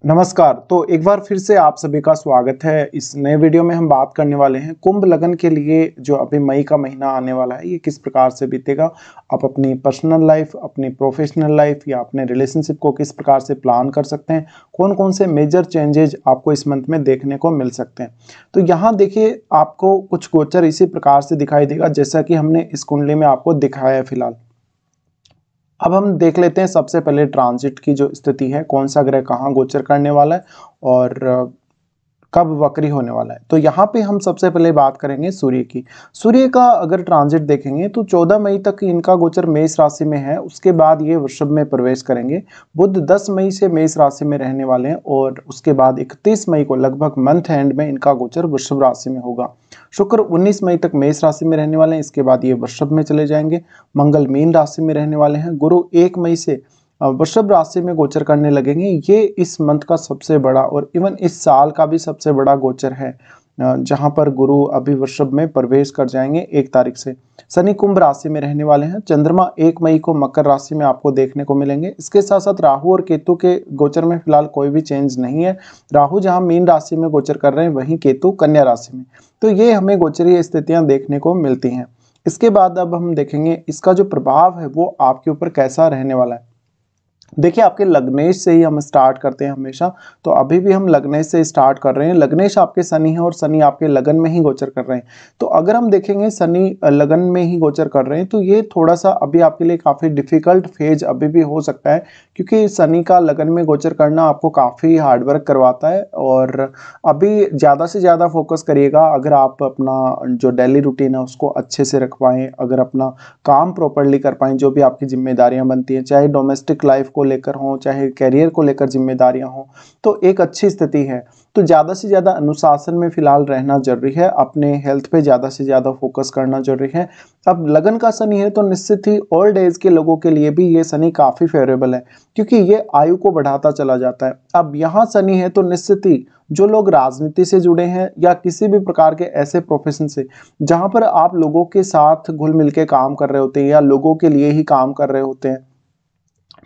नमस्कार। तो एक बार फिर से आप सभी का स्वागत है। इस नए वीडियो में हम बात करने वाले हैं कुंभ लगन के लिए जो अभी मई का महीना आने वाला है, ये किस प्रकार से बीतेगा। आप अपनी पर्सनल लाइफ, अपनी प्रोफेशनल लाइफ या अपने रिलेशनशिप को किस प्रकार से प्लान कर सकते हैं, कौन कौन से मेजर चेंजेज आपको इस मंथ में देखने को मिल सकते हैं। तो यहाँ देखिए, आपको कुछ गोचर इसी प्रकार से दिखाई देगा जैसा कि हमने इस कुंडली में आपको दिखाया है फिलहाल। अब हम देख लेते हैं सबसे पहले ट्रांजिट की जो स्थिति है, कौन सा ग्रह कहाँ गोचर करने वाला है और कब वक्री होने वाला है। तो यहाँ पे हम सबसे पहले बात करेंगे सूर्य की। सूर्य का अगर ट्रांजिट देखेंगे तो 14 मई तक इनका गोचर मेष राशि में है, उसके बाद ये वृषभ में प्रवेश करेंगे। बुध 10 मई से मेष राशि में रहने वाले हैं और उसके बाद 31 मई को लगभग मंथ एंड में इनका गोचर वृषभ राशि में होगा। शुक्र 19 मई तक मेष राशि में रहने वाले हैं, इसके बाद ये वृषभ में चले जाएंगे। मंगल मीन राशि में रहने वाले हैं। गुरु 1 मई से वृषभ राशि में गोचर करने लगेंगे। ये इस मंथ का सबसे बड़ा और इवन इस साल का भी सबसे बड़ा गोचर है, जहां पर गुरु अभी वृषभ में प्रवेश कर जाएंगे 1 तारीख से। शनि कुंभ राशि में रहने वाले हैं। चंद्रमा 1 मई को मकर राशि में आपको देखने को मिलेंगे। इसके साथ साथ राहु और केतु के गोचर में फिलहाल कोई भी चेंज नहीं है। राहु जहां मीन राशि में गोचर कर रहे हैं, वहीं केतु कन्या राशि में। तो ये हमें गोचरीय स्थितियां देखने को मिलती हैं। इसके बाद अब हम देखेंगे इसका जो प्रभाव है वो आपके ऊपर कैसा रहने वाला है। देखिए, आपके लग्नेश से ही हम स्टार्ट करते हैं हमेशा। तो अभी भी हम लग्नेश से स्टार्ट कर रहे हैं। लग्नेश आपके शनि है और शनि आपके लगन में ही गोचर कर रहे हैं। तो अगर हम देखेंगे शनि लगन में ही गोचर कर रहे हैं, तो ये थोड़ा सा अभी आपके लिए काफ़ी डिफिकल्ट फेज अभी भी हो सकता है, क्योंकि शनि का लगन में गोचर करना आपको काफ़ी हार्डवर्क करवाता है। और अभी ज़्यादा से ज़्यादा फोकस करिएगा। अगर आप अपना जो डेली रूटीन है उसको अच्छे से रख पाएँ, अगर अपना काम प्रॉपरली कर पाएँ, जो भी आपकी जिम्मेदारियां बनती हैं, चाहे डोमेस्टिक लाइफ को लेकर हों, चाहे करियर को लेकर जिम्मेदारियां हों, तो एक अच्छी स्थिति है। तो ज़्यादा से ज़्यादा अनुशासन में फिलहाल रहना जरूरी है। अपने हेल्थ पे ज़्यादा से ज़्यादा फोकस करना जरूरी है। अब लगन का शनि है तो निश्चित ही ओल्ड एज के लोगों के लिए भी ये शनि काफ़ी फेवरेबल है, क्योंकि ये आयु को बढ़ाता चला जाता है। अब यहाँ शनि है तो निश्चित ही जो लोग राजनीति से जुड़े हैं या किसी भी प्रकार के ऐसे प्रोफेशन से जहां पर आप लोगों के साथ घुल मिल के काम कर रहे होते हैं या लोगों के लिए ही काम कर रहे होते हैं,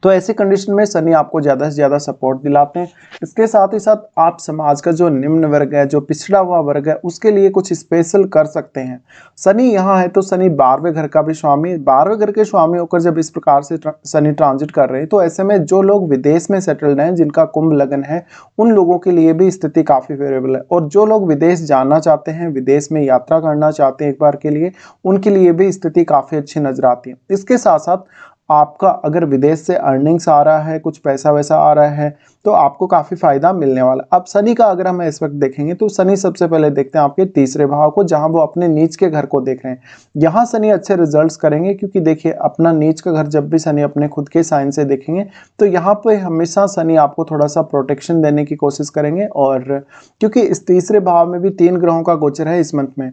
तो ऐसी कंडीशन में शनि आपको ज़्यादा से ज़्यादा सपोर्ट दिलाते हैं। इसके साथ ही साथ आप समाज का जो निम्न वर्ग है, जो पिछड़ा हुआ वर्ग है, उसके लिए कुछ स्पेशल कर सकते हैं। शनि यहाँ है तो शनि 12वें घर का भी स्वामी, 12वें घर के स्वामी होकर जब इस प्रकार से शनि ट्रांजिट कर रहे हैं, तो ऐसे में जो लोग विदेश में सेटल्ड हैं, जिनका कुंभ लगन है, उन लोगों के लिए भी स्थिति काफ़ी फेवरेबल है। और जो लोग विदेश जाना चाहते हैं, विदेश में यात्रा करना चाहते हैं एक बार के लिए, उनके लिए भी स्थिति काफ़ी अच्छी नजर आती है। इसके साथ साथ आपका अगर विदेश से अर्निंग्स आ रहा है, कुछ पैसा वैसा आ रहा है, तो आपको काफ़ी फायदा मिलने वाला। अब शनि का अगर हम इस वक्त देखेंगे तो शनि सबसे पहले देखते हैं आपके तीसरे भाव को, जहां वो अपने नीच के घर को देख रहे हैं। यहाँ शनि अच्छे रिजल्ट्स करेंगे, क्योंकि देखिए, अपना नीच का घर जब भी शनि अपने खुद के साइन से देखेंगे तो यहाँ पे हमेशा शनि आपको थोड़ा सा प्रोटेक्शन देने की कोशिश करेंगे। और क्योंकि इस तीसरे भाव में भी 3 ग्रहों का गोचर है इस मंथ में,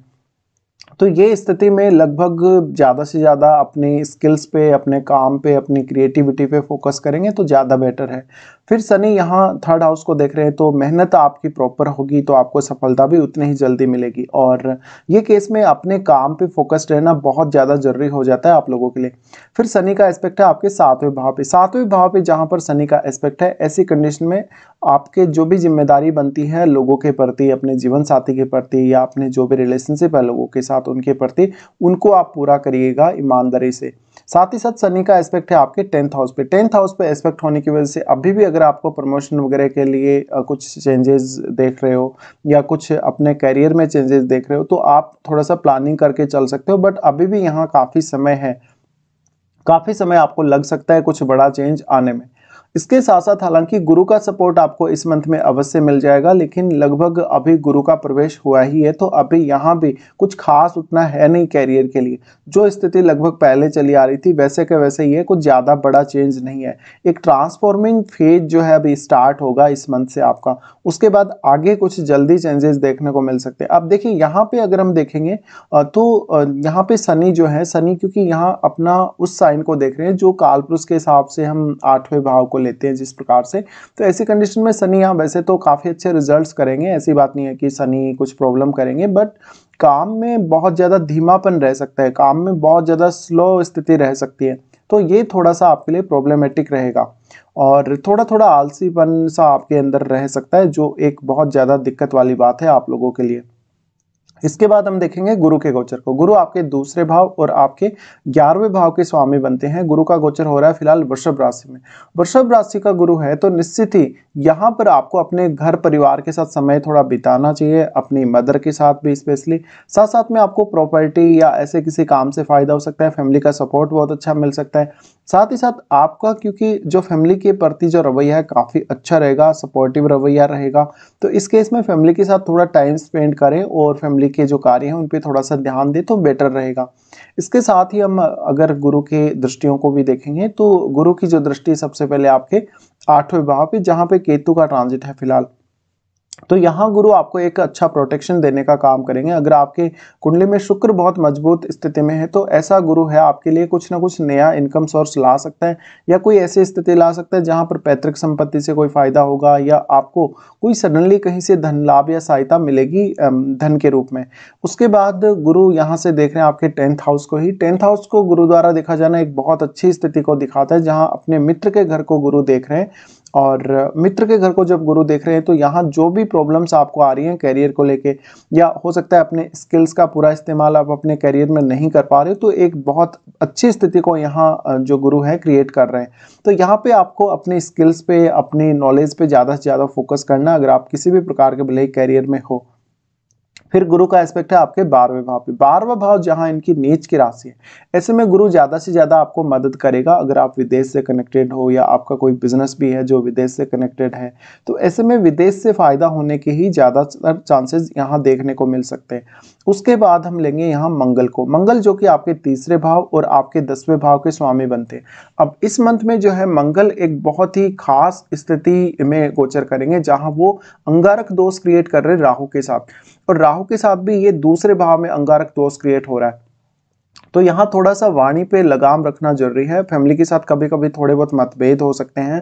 तो ये स्थिति में लगभग ज़्यादा से ज़्यादा अपनी स्किल्स पे, अपने काम पे, अपनी क्रिएटिविटी पे फोकस करेंगे तो ज़्यादा बेटर है। फिर शनि यहाँ 3rd हाउस को देख रहे हैं, तो मेहनत आपकी प्रॉपर होगी तो आपको सफलता भी उतनी ही जल्दी मिलेगी। और ये केस में अपने काम पे फोकस्ड रहना बहुत ज़्यादा जरूरी हो जाता है आप लोगों के लिए। फिर शनि का एस्पेक्ट है आपके 7वें भाव पे। 7वें भाव पे जहाँ पर शनि का एस्पेक्ट है, ऐसी कंडीशन में आपके जो भी जिम्मेदारी बनती है लोगों के प्रति, अपने जीवन साथी के प्रति या अपने जो भी रिलेशनशिप है लोगों के साथ, उनके प्रति, उनको आप पूरा करिएगा ईमानदारी से। साथ ही साथ शनि का एस्पेक्ट है आपके 10th हाउस पे। 10th हाउस पे एस्पेक्ट होने की वजह से अभी भी अगर आपको प्रमोशन वगैरह के लिए कुछ चेंजेस देख रहे हो या कुछ अपने करियर में चेंजेस देख रहे हो, तो आप थोड़ा सा प्लानिंग करके चल सकते हो। बट अभी भी यहाँ काफ़ी समय है, काफ़ी समय आपको लग सकता है कुछ बड़ा चेंज आने में। इसके साथ साथ हालांकि गुरु का सपोर्ट आपको इस मंथ में अवश्य मिल जाएगा, लेकिन लगभग अभी गुरु का प्रवेश हुआ ही है, तो अभी यहाँ भी कुछ खास उतना है नहीं कैरियर के लिए। जो स्थिति लगभग पहले चली आ रही थी वैसे के वैसे ही है, कुछ ज़्यादा बड़ा चेंज नहीं है। एक ट्रांसफॉर्मिंग फेज जो है अभी स्टार्ट होगा इस मंथ से आपका, उसके बाद आगे कुछ जल्दी चेंजेस देखने को मिल सकते हैं। अब देखिए, यहाँ पे अगर हम देखेंगे तो यहाँ पे शनि जो है, शनि क्योंकि यहाँ अपना उस साइन को देख रहे हैं जो कालपुरुष के हिसाब से हम 8वें भाव को लेते हैं जिस प्रकार से, तो ऐसी कंडीशन में शनि यहाँ वैसे तो काफ़ी अच्छे रिजल्ट्स करेंगे। ऐसी बात नहीं है कि शनि कुछ प्रॉब्लम करेंगे, बट काम में बहुत ज़्यादा धीमापन रह सकता है, काम में बहुत ज़्यादा स्लो स्थिति रह सकती है, तो ये थोड़ा सा आपके लिए प्रॉब्लमेटिक रहेगा। और थोड़ा थोड़ा आलसीपन सा आपके अंदर रह सकता है, जो एक बहुत ज़्यादा दिक्कत वाली बात है आप लोगों के लिए। इसके बाद हम देखेंगे गुरु के गोचर को। गुरु आपके दूसरे भाव और आपके 11वें भाव के स्वामी बनते हैं। गुरु का गोचर हो रहा है फिलहाल वृषभ राशि में। वृषभ राशि का गुरु है तो निश्चित ही यहाँ पर आपको अपने घर परिवार के साथ समय थोड़ा बिताना चाहिए, अपनी मदर के साथ भी स्पेशली। साथ साथ में आपको प्रॉपर्टी या ऐसे किसी काम से फायदा हो सकता है, फैमिली का सपोर्ट बहुत अच्छा मिल सकता है। साथ ही साथ आपका क्योंकि जो फैमिली के प्रति जो रवैया है काफ़ी अच्छा रहेगा, सपोर्टिव रवैया रहेगा, तो इस केस में फैमिली के साथ थोड़ा टाइम स्पेंड करें और फैमिली के जो कार्य हैं उन पे थोड़ा सा ध्यान दें तो बेटर रहेगा। इसके साथ ही हम अगर गुरु के दृष्टियों को भी देखेंगे तो गुरु की जो दृष्टि सबसे पहले आपके 8वें भाव पे, जहाँ पे केतु का ट्रांजिट है फिलहाल, तो यहाँ गुरु आपको एक अच्छा प्रोटेक्शन देने का काम करेंगे। अगर आपके कुंडली में शुक्र बहुत मजबूत स्थिति में है तो ऐसा गुरु है आपके लिए कुछ ना कुछ नया इनकम सोर्स ला सकता है, या कोई ऐसी स्थिति ला सकता है जहाँ पर पैतृक संपत्ति से कोई फायदा होगा, या आपको कोई सडनली कहीं से धन लाभ या सहायता मिलेगी धन के रूप में। उसके बाद गुरु यहाँ से देख रहे हैं आपके 10th हाउस को ही। 10th हाउस को गुरु द्वारा देखा जाना एक बहुत अच्छी स्थिति को दिखाता है, जहाँ अपने मित्र के घर को गुरु देख रहे हैं। और मित्र के घर को जब गुरु देख रहे हैं तो यहाँ जो भी प्रॉब्लम्स आपको आ रही हैं करियर को लेके, या हो सकता है अपने स्किल्स का पूरा इस्तेमाल आप अपने करियर में नहीं कर पा रहे हो, तो एक बहुत अच्छी स्थिति को यहाँ जो गुरु है क्रिएट कर रहे हैं। तो यहाँ पे आपको अपने स्किल्स पे, अपनी नॉलेज पे ज़्यादा से ज़्यादा फोकस करना, अगर आप किसी भी प्रकार के भले ही करियर में हो। फिर गुरु का एस्पेक्ट है आपके 12वें भाव पे। 12वां भाव जहां इनकी नीच की राशि है, ऐसे में गुरु ज्यादा से ज्यादा आपको मदद करेगा अगर आप विदेश से कनेक्टेड हो, या आपका कोई बिजनेस भी है जो विदेश से कनेक्टेड है, तो ऐसे में विदेश से फायदा होने के ही ज्यादातर चांसेस यहाँ देखने को मिल सकते हैं। उसके बाद हम लेंगे यहाँ मंगल को। मंगल जो कि आपके 3रे भाव और आपके 10वें भाव के स्वामी बनते हैं। अब इस मंथ में जो है मंगल एक बहुत ही खास स्थिति में गोचर करेंगे, जहां वो अंगारक दोष क्रिएट कर रहे हैं राहु के साथ, और राहु के साथ भी ये दूसरे भाव में अंगारक दोष क्रिएट हो रहा है। तो यहाँ थोड़ा सा वाणी पे लगाम रखना जरूरी है। फैमिली के साथ कभी कभी थोड़े बहुत मतभेद हो सकते हैं।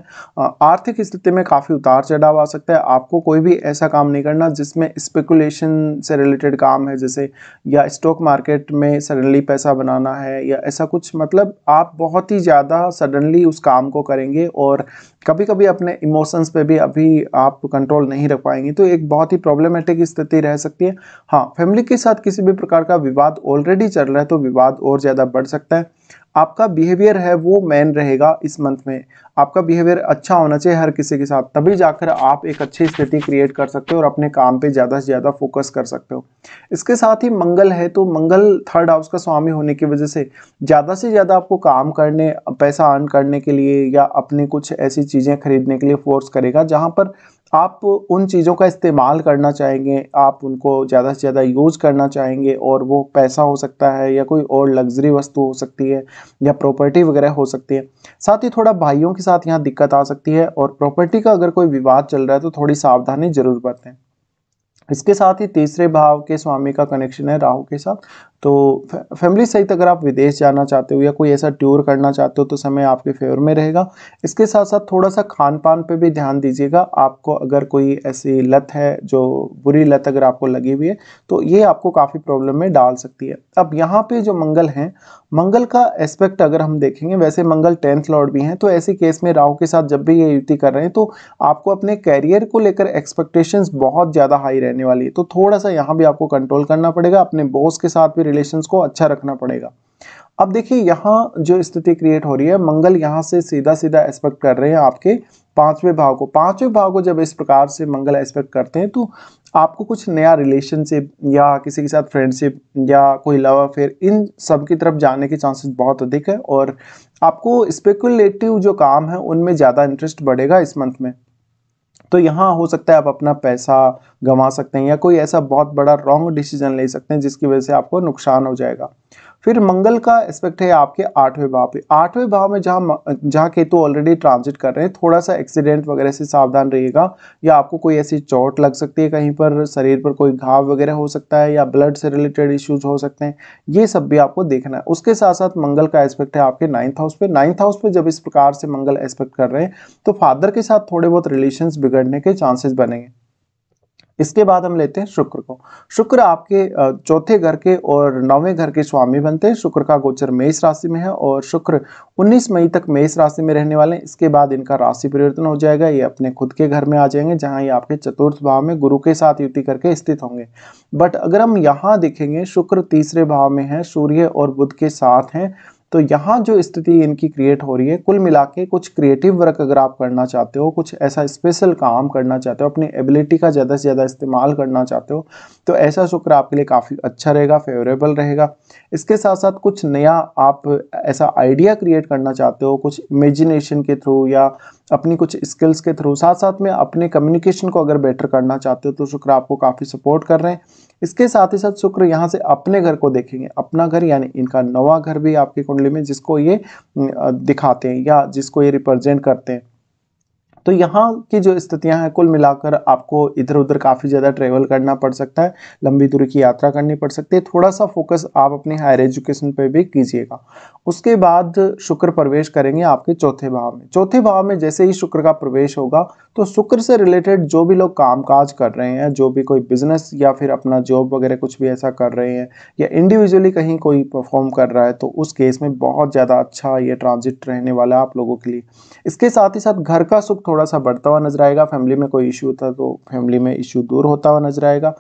आर्थिक स्थिति में काफ़ी उतार चढ़ाव आ सकता है। आपको कोई भी ऐसा काम नहीं करना जिसमें स्पेकुलेशन से रिलेटेड काम है, जैसे या स्टॉक मार्केट में सडनली पैसा बनाना है या ऐसा कुछ, मतलब आप बहुत ही ज़्यादा सडनली उस काम को करेंगे और कभी कभी अपने इमोशंस पे भी अभी आप कंट्रोल नहीं रख पाएंगे, तो एक बहुत ही प्रॉब्लमेटिक स्थिति रह सकती है। हाँ, फैमिली के साथ किसी भी प्रकार का विवाद ऑलरेडी चल रहा है तो विवाद और ज़्यादा बढ़ सकता है। आपका बिहेवियर है वो मेन रहेगा इस मंथ में। आपका बिहेवियर अच्छा होना चाहिए हर किसी के साथ, तभी जाकर आप एक अच्छी स्थिति क्रिएट कर सकते हो और अपने काम पे ज़्यादा से ज़्यादा फोकस कर सकते हो। इसके साथ ही मंगल है, तो मंगल 3rd हाउस का स्वामी होने की वजह से ज़्यादा आपको काम करने, पैसा अर्न करने के लिए या अपनी कुछ ऐसी चीज़ें खरीदने के लिए फोर्स करेगा, जहाँ पर आप उन चीज़ों का इस्तेमाल करना चाहेंगे, आप उनको ज़्यादा से ज़्यादा यूज करना चाहेंगे, और वो पैसा हो सकता है या कोई और लग्जरी वस्तु हो सकती है या प्रॉपर्टी वगैरह हो सकती है। साथ ही थोड़ा भाइयों के साथ यहाँ दिक्कत आ सकती है, और प्रॉपर्टी का अगर कोई विवाद चल रहा है तो थोड़ी सावधानी जरूर बरतें। इसके साथ ही 3रे भाव के स्वामी का कनेक्शन है राहु के साथ, तो फैमिली सहित अगर आप विदेश जाना चाहते हो या कोई ऐसा टूर करना चाहते हो तो समय आपके फेवर में रहेगा। इसके साथ साथ थोड़ा सा खान पान पे भी ध्यान दीजिएगा। आपको अगर कोई ऐसी लत है, जो बुरी लत अगर आपको लगी हुई है, तो ये आपको काफ़ी प्रॉब्लम में डाल सकती है। अब यहाँ पे जो मंगल हैं, मंगल का एस्पेक्ट अगर हम देखेंगे, वैसे मंगल 10th लॉर्ड भी हैं, तो ऐसे केस में राहु के साथ जब भी ये युति कर रहे हैं तो आपको अपने कैरियर को लेकर एक्सपेक्टेशंस बहुत ज़्यादा हाई रहने वाली है, तो थोड़ा सा यहाँ भी आपको कंट्रोल करना पड़ेगा। अपने बॉस के साथ भी रिलेशंस को अच्छा रखना पड़ेगा। अब देखिए यहाँ जो स्थिति क्रिएट हो रही है, मंगल यहाँ से सीधा सीधा एस्पेक्ट कर रहे हैं आपके 5वें भाव को। 5वें भाव को जब इस प्रकार से मंगल एस्पेक्ट करते हैं तो आपको कुछ नया रिलेशनशिप या किसी के साथ फ्रेंडशिप या कोई लव अफेयर, इन सब की तरफ जाने के चांसेस बहुत अधिक है, और आपको स्पेकुलेटिव जो काम है उनमें ज़्यादा इंटरेस्ट बढ़ेगा इस मंथ में। तो यहाँ हो सकता है आप अपना पैसा गंवा सकते हैं या कोई ऐसा बहुत बड़ा रॉन्ग डिसीजन ले सकते हैं जिसकी वजह से आपको नुकसान हो जाएगा। फिर मंगल का एस्पेक्ट है आपके 8वें भाव पे। 8वें भाव में जहाँ केतु ऑलरेडी ट्रांजिट कर रहे हैं, थोड़ा सा एक्सीडेंट वगैरह से सावधान रहिएगा, या आपको कोई ऐसी चोट लग सकती है, कहीं पर शरीर पर कोई घाव वगैरह हो सकता है, या ब्लड से रिलेटेड इश्यूज हो सकते हैं, ये सब भी आपको देखना है। उसके साथ साथ मंगल का एस्पेक्ट है आपके 9th हाउस पे। 9th हाउस पे जब इस प्रकार से मंगल एस्पेक्ट कर रहे हैं तो फादर के साथ थोड़े बहुत रिलेशंस बिगड़ने के चांसेस बनेंगे। इसके बाद हम लेते हैं शुक्र को। शुक्र आपके चौथे घर के और 9वें घर के स्वामी बनते हैं। शुक्र का गोचर मेष राशि में है और शुक्र 19 मई तक मेष राशि में रहने वाले हैं। इसके बाद इनका राशि परिवर्तन हो जाएगा, ये अपने खुद के घर में आ जाएंगे जहां ये आपके चतुर्थ भाव में गुरु के साथ युति करके स्थित होंगे। बट अगर हम यहाँ देखेंगे, शुक्र तीसरे भाव में है, सूर्य और बुध के साथ हैं, तो यहाँ जो स्थिति इनकी क्रिएट हो रही है, कुल मिला के कुछ क्रिएटिव वर्क अगर आप करना चाहते हो, कुछ ऐसा स्पेशल काम करना चाहते हो, अपनी एबिलिटी का ज़्यादा से ज़्यादा इस्तेमाल करना चाहते हो, तो ऐसा शुक्र आपके लिए काफ़ी अच्छा रहेगा, फेवरेबल रहेगा। इसके साथ साथ कुछ नया आप ऐसा आइडिया क्रिएट करना चाहते हो, कुछ इमेजिनेशन के थ्रू या अपनी कुछ स्किल्स के थ्रू, साथ साथ में अपने कम्युनिकेशन को अगर बेटर करना चाहते हो, तो शुक्र आपको काफ़ी सपोर्ट कर रहे हैं। इसके साथ ही साथ शुक्र यहाँ से अपने घर को देखेंगे, अपना घर यानी इनका 9वां घर भी आपकी कुंडली में जिसको ये दिखाते हैं या जिसको ये रिप्रेजेंट करते हैं। तो यहाँ की जो स्थितियां हैं, कुल मिलाकर आपको इधर उधर काफ़ी ज़्यादा ट्रेवल करना पड़ सकता है, लंबी दूरी की यात्रा करनी पड़ सकती है। थोड़ा सा फोकस आप अपने हायर एजुकेशन पे भी कीजिएगा। उसके बाद शुक्र प्रवेश करेंगे आपके चौथे भाव में। चौथे भाव में जैसे ही शुक्र का प्रवेश होगा, तो शुक्र से रिलेटेड जो भी लोग कामकाज कर रहे हैं, जो भी कोई बिजनेस या फिर अपना जॉब वगैरह कुछ भी ऐसा कर रहे हैं, या इंडिविजुअली कहीं कोई परफॉर्म कर रहा है, तो उस केस में बहुत ज़्यादा अच्छा ये ट्रांजिट रहने वाला है आप लोगों के लिए। इसके साथ ही साथ घर का सुख थोड़ा सा बढ़ता हुआ नजर आएगा। फैमिली में कोई इशू था तो फैमिली में इशू दूर होता हुआ नजर आएगा।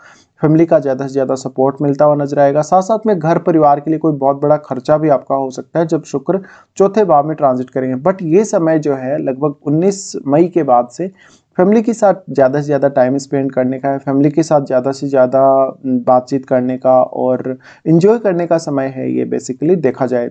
फैमिली का ज़्यादा से ज़्यादा सपोर्ट मिलता हुआ नजर आएगा। साथ साथ में घर परिवार के लिए कोई बहुत बड़ा खर्चा भी आपका हो सकता है जब शुक्र चौथे भाव में ट्रांजिट करेंगे। बट ये समय जो है लगभग 19 मई के बाद से फैमिली के साथ ज़्यादा से ज़्यादा टाइम स्पेंड करने का है, फैमिली के साथ ज़्यादा से ज़्यादा बातचीत करने का और इन्जॉय करने का समय है ये बेसिकली देखा जाए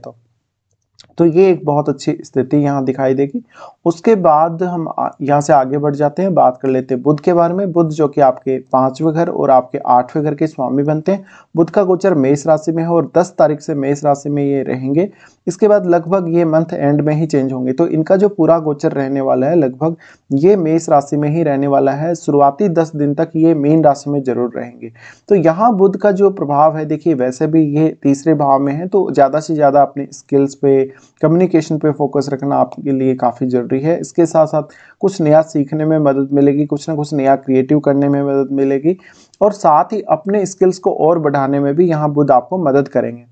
तो ये एक बहुत अच्छी स्थिति यहाँ दिखाई देगी। उसके बाद हम यहाँ से आगे बढ़ जाते हैं, बात कर लेते हैं बुध के बारे में। बुध जो कि आपके 5वें घर और आपके 8वें घर के स्वामी बनते हैं। बुध का गोचर मेष राशि में है और 10 तारीख से मेष राशि में ये रहेंगे। इसके बाद लगभग ये मंथ एंड में ही चेंज होंगे, तो इनका जो पूरा गोचर रहने वाला है लगभग ये मेष राशि में ही रहने वाला है। शुरुआती 10 दिन तक ये मीन राशि में जरूर रहेंगे। तो यहाँ बुध का जो प्रभाव है, देखिए वैसे भी ये तीसरे भाव में है, तो ज़्यादा से ज़्यादा अपने स्किल्स पे, कम्युनिकेशन पे फोकस रखना आपके लिए काफ़ी ज़रूरी है। इसके साथ साथ कुछ नया सीखने में मदद मिलेगी, कुछ ना कुछ नया क्रिएटिव करने में मदद मिलेगी और साथ ही अपने स्किल्स को और बढ़ाने में भी यहाँ बुध आपको मदद करेंगे।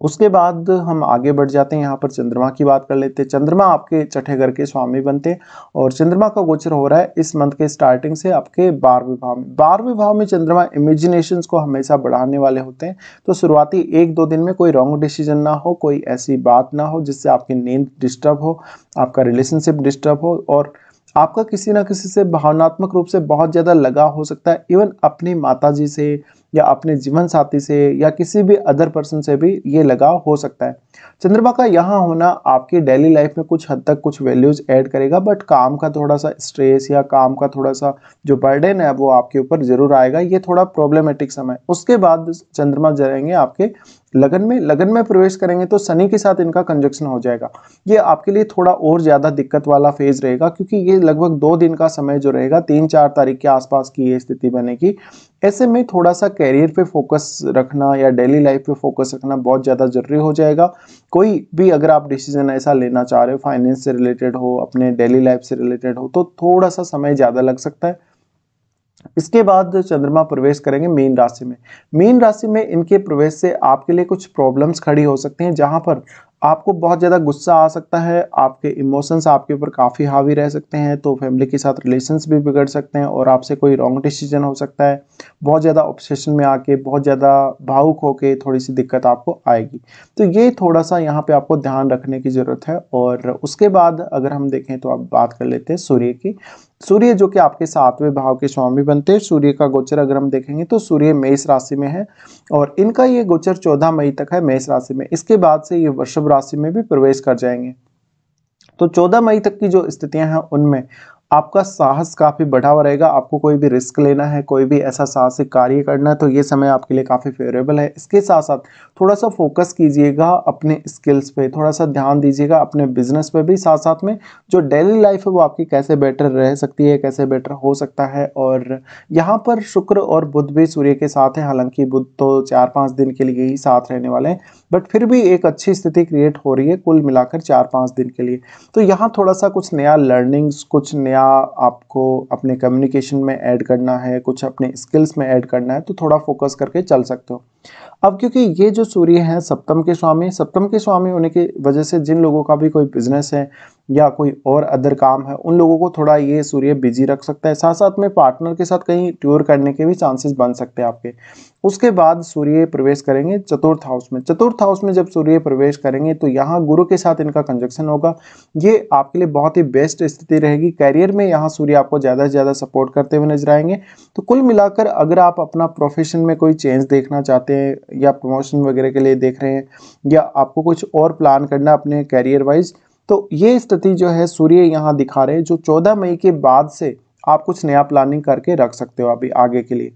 उसके बाद हम आगे बढ़ जाते हैं, यहाँ पर चंद्रमा की बात कर लेते हैं। चंद्रमा आपके छठे घर के स्वामी बनते हैं और चंद्रमा का गोचर हो रहा है इस मंथ के स्टार्टिंग से आपके 12वें भाव में। 12वें भाव में चंद्रमा इमेजिनेशंस को हमेशा बढ़ाने वाले होते हैं, तो शुरुआती 1-2 दिन में कोई रॉन्ग डिसीजन ना हो, कोई ऐसी बात ना हो जिससे आपकी नींद डिस्टर्ब हो, आपका रिलेशनशिप डिस्टर्ब हो और आपका किसी ना किसी से भावनात्मक रूप से बहुत ज़्यादा लगाव हो सकता है। इवन अपनी माताजी से या अपने जीवन साथी से या किसी भी अदर पर्सन से भी ये लगाव हो सकता है। चंद्रमा का यहाँ होना आपकी डेली लाइफ में कुछ हद तक कुछ वैल्यूज ऐड करेगा, बट काम का थोड़ा सा स्ट्रेस या काम का थोड़ा सा जो बर्डन है वो आपके ऊपर जरूर आएगा। ये थोड़ा प्रॉब्लमेटिक समय। उसके बाद चंद्रमा जाएंगे आपके लगन में प्रवेश करेंगे, तो शनि के साथ इनका कंजक्शन हो जाएगा। ये आपके लिए थोड़ा और ज़्यादा दिक्कत वाला फेज रहेगा, क्योंकि ये लगभग 2 दिन का समय जो रहेगा, 3-4 तारीख के आसपास की ये स्थिति बनेगी। ऐसे में थोड़ा सा कैरियर पे फोकस रखना या डेली लाइफ पे फोकस रखना बहुत ज़्यादा ज़रूरी हो जाएगा। कोई भी अगर आप डिसीजन ऐसा लेना चाह रहे हो, फाइनेंस से रिलेटेड हो, अपने डेली लाइफ से रिलेटेड हो, तो थोड़ा सा समय ज़्यादा लग सकता है। इसके बाद चंद्रमा प्रवेश करेंगे मीन राशि में। मीन राशि में इनके प्रवेश से आपके लिए कुछ प्रॉब्लम्स खड़ी हो सकती हैं, जहां पर आपको बहुत ज़्यादा गुस्सा आ सकता है, आपके इमोशंस आपके ऊपर काफ़ी हावी रह सकते हैं, तो फैमिली के साथ रिलेशंस भी बिगड़ सकते हैं और आपसे कोई रॉन्ग डिसीजन हो सकता है। बहुत ज़्यादा ऑब्सेशन में आके बहुत ज़्यादा भावुक होके थोड़ी सी दिक्कत आपको आएगी, तो ये थोड़ा सा यहाँ पे आपको ध्यान रखने की ज़रूरत है। और उसके बाद अगर हम देखें तो आप बात कर लेते हैं सूर्य की। सूर्य जो कि आपके 7वें भाव के स्वामी बनते हैं। सूर्य का गोचर अगर हम देखेंगे तो सूर्य मेष राशि में है और इनका ये गोचर 14 मई तक है मेष राशि में। इसके बाद से ये वृषभ राशि में भी प्रवेश कर जाएंगे। तो 14 मई तक की जो स्थितियां हैं उनमें आपका साहस काफी बढ़ा हुआ रहेगा। आपको कोई भी रिस्क लेना है, कोई भी ऐसा साहसिक कार्य करना है, तो ये समय आपके लिए काफी फेवरेबल है। इसके साथ साथ थोड़ा सा फोकस कीजिएगा अपने स्किल्स पे, थोड़ा सा ध्यान दीजिएगा अपने बिजनेस पे भी। साथ साथ में जो डेली लाइफ है वो आपकी कैसे बेटर रह सकती है, कैसे बेटर हो सकता है। और यहाँ पर शुक्र और बुध भी सूर्य के साथ है। हालांकि बुध तो 4-5 दिन के लिए ही साथ रहने वाले हैं, बट फिर भी एक अच्छी स्थिति क्रिएट हो रही है कुल मिलाकर 4-5 दिन के लिए। तो यहाँ थोड़ा सा कुछ नया लर्निंग्स, कुछ नया नया आपको अपने कम्युनिकेशन में ऐड करना है, कुछ अपने स्किल्स में ऐड करना है, तो थोड़ा फोकस करके चल सकते हो। अब क्योंकि ये जो सूर्य हैं सप्तम के स्वामी होने की वजह से जिन लोगों का भी कोई बिजनेस है या कोई और अदर काम है, उन लोगों को थोड़ा ये सूर्य बिजी रख सकता है। साथ साथ में पार्टनर के साथ कहीं टूर करने के भी चांसेस बन सकते हैं आपके। उसके बाद सूर्य प्रवेश करेंगे चतुर्थ हाउस में। चतुर्थ हाउस में जब सूर्य प्रवेश करेंगे तो यहाँ गुरु के साथ इनका कंजक्शन होगा। ये आपके लिए बहुत ही बेस्ट स्थिति रहेगी। कैरियर में यहाँ सूर्य आपको ज़्यादा से ज़्यादा सपोर्ट करते हुए नजर आएंगे। तो कुल मिलाकर अगर आप अपना प्रोफेशन में कोई चेंज देखना चाहते हैं या प्रमोशन वगैरह के लिए देख रहे हैं या आपको कुछ और प्लान करना अपने कैरियर वाइज, तो ये स्थिति जो है सूर्य यहाँ दिखा रहे हैं जो 14 मई के बाद से आप कुछ नया प्लानिंग करके रख सकते हो अभी आगे के लिए।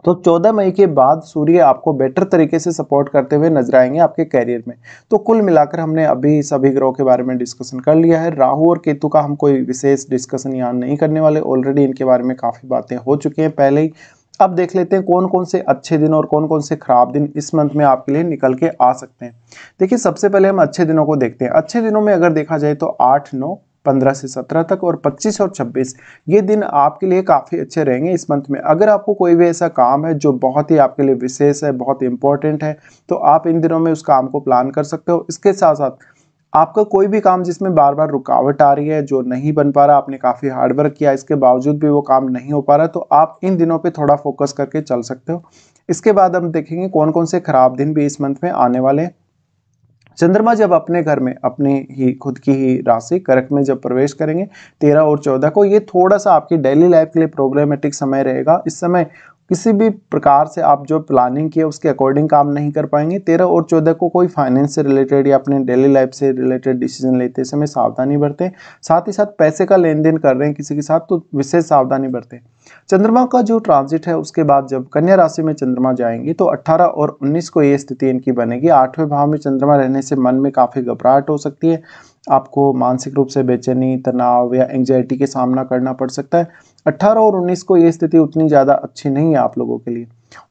तो 14 मई के बाद सूर्य आपको बेटर तरीके से सपोर्ट करते हुए नजर आएंगे आपके कैरियर में। तो कुल मिलाकर हमने अभी सभी ग्रहों के बारे में डिस्कशन कर लिया है। राहु और केतु का हम कोई विशेष डिस्कशन यहाँ नहीं करने वाले, ऑलरेडी इनके बारे में काफी बातें हो चुकी हैं पहले ही। अब देख लेते हैं कौन कौन से अच्छे दिन और कौन कौन से खराब दिन इस मंथ में आपके लिए निकल के आ सकते हैं। देखिए सबसे पहले हम अच्छे दिनों को देखते हैं। अच्छे दिनों में अगर देखा जाए तो 8, 9, 15 से 17 तक और 25 और 26 ये दिन आपके लिए काफ़ी अच्छे रहेंगे इस मंथ में। अगर आपको कोई भी ऐसा काम है जो बहुत ही आपके लिए विशेष है, बहुत इंपॉर्टेंट है, तो आप इन दिनों में उस काम को प्लान कर सकते हो। इसके साथ साथ आपका कोई भी काम जिसमें बार बार रुकावट आ रही है, जो नहीं बन पा रहा, आपने काफ़ी हार्डवर्क किया, इसके बावजूद भी वो काम नहीं हो पा रहा, तो आप इन दिनों पे थोड़ा फोकस करके चल सकते हो। इसके बाद हम देखेंगे कौन कौन से खराब दिन भी इस मंथ में आने वाले हैं। चंद्रमा जब अपने घर में अपनी ही खुद की ही राशि कर्क में जब प्रवेश करेंगे 13 और 14 को, ये थोड़ा सा आपकी डेली लाइफ के लिए प्रॉब्लमेटिक समय रहेगा। इस समय किसी भी प्रकार से आप जो प्लानिंग किए उसके अकॉर्डिंग काम नहीं कर पाएंगे। 13 और 14 को कोई फाइनेंस से रिलेटेड या अपने डेली लाइफ से रिलेटेड डिसीजन लेते समय सावधानी बरतें। साथ ही साथ पैसे का लेन देन कर रहे हैं किसी के साथ तो विशेष सावधानी बरतें। चंद्रमा का जो ट्रांजिट है उसके बाद जब कन्या राशि में चंद्रमा जाएंगे तो 18 और 19 को ये स्थिति इनकी बनेगी। 8वें भाव में चंद्रमा रहने से मन में काफ़ी घबराहट हो सकती है, आपको मानसिक रूप से बेचैनी, तनाव या एंग्जाइटी के सामना करना पड़ सकता है। 18 और 19 को ये स्थिति उतनी ज़्यादा अच्छी नहीं है आप लोगों के लिए।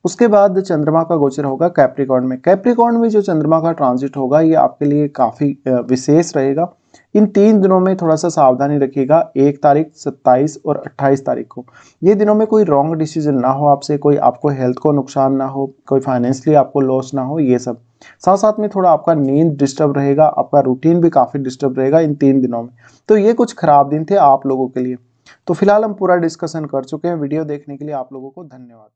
उसके बाद चंद्रमा का गोचर होगा कैप्रिकॉर्न में। कैप्रिकॉर्न में जो चंद्रमा का ट्रांजिट होगा ये आपके लिए काफ़ी विशेष रहेगा। इन 3 दिनों में थोड़ा सा सावधानी रखिएगा। 1 तारीख, 27 और 28 तारीख को ये दिनों में कोई रॉन्ग डिसीजन ना हो आपसे, कोई आपको हेल्थ को नुकसान ना हो, कोई फाइनेंशियली आपको लॉस ना हो, ये सब। साथ साथ में थोड़ा आपका नींद डिस्टर्ब रहेगा, आपका रूटीन भी काफ़ी डिस्टर्ब रहेगा इन 3 दिनों में। तो ये कुछ खराब दिन थे आप लोगों के लिए। तो फिलहाल हम पूरा डिस्कशन कर चुके हैं। वीडियो देखने के लिए आप लोगों को धन्यवाद।